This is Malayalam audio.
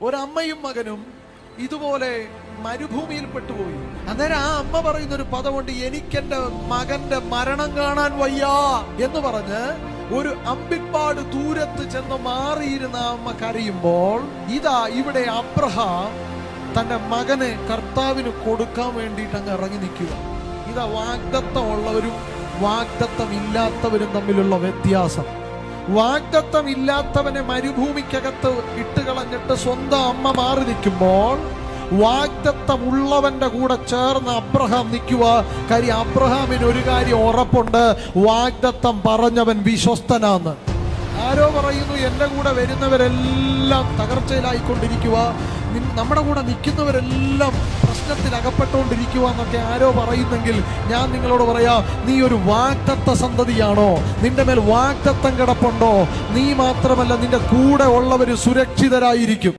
ഒരമ്മയും മകനും ഇതുപോലെ മരുഭൂമിയിൽ പെട്ടുപോയി. അന്നേരം ആ അമ്മ പറയുന്ന ഒരു പദമുണ്ട്, എനിക്കെന്റെ മകന്റെ മരണം കാണാൻ വയ്യ എന്ന് പറഞ്ഞ് ഒരു അമ്പിപ്പാട് ദൂരത്ത് ചെന്ന് മാറിയിരുന്ന അമ്മ കരയുമ്പോൾ, ഇതാ ഇവിടെ അബ്രഹാം തന്റെ മകനെ കർത്താവിന് കൊടുക്കാൻ വേണ്ടിയിട്ട് അങ്ങ് ഇറങ്ങി നിൽക്കുക. ഇതാ വാഗ്ദത്തം ഉള്ളവരും വാഗ്ദത്തം ഇല്ലാത്തവരും തമ്മിലുള്ള വ്യത്യാസം. വാഗ്ദത്തം ഇല്ലാത്തവനെ മരുഭൂമിക്കകത്ത് ഇട്ടുകളഞ്ഞിട്ട് സ്വന്തം അമ്മ മാറി നിൽക്കുമ്പോൾ, വാഗ്ദത്തം ഉള്ളവന്റെ കൂടെ ചേർന്ന് അബ്രഹാം നിൽക്കുക. കാര്യം അബ്രഹാമിന് ഒരു കാര്യം ഉറപ്പുണ്ട്, വാഗ്ദത്തം പറഞ്ഞവൻ വിശ്വസ്തനാന്ന്. ആരോ പറയുന്നു എന്റെ കൂടെ വരുന്നവരെല്ലാം തകർച്ചയിലായിക്കൊണ്ടിരിക്കുക, നമ്മുടെ കൂടെ നിൽക്കുന്നവരെല്ലാം പ്രശ്നത്തിൽ അകപ്പെട്ടുകൊണ്ടിരിക്കുക എന്നൊക്കെ ആരോ പറയുന്നെങ്കിൽ ഞാൻ നിങ്ങളോട് പറയാം, നീ ഒരു വാഗ്ദത്ത സന്തതിയാണോ? നിന്റെ മേൽ വാഗ്ദത്തം കിടപ്പുണ്ടോ? നീ മാത്രമല്ല, നിന്റെ കൂടെ ഉള്ളവർ സുരക്ഷിതരായിരിക്കും.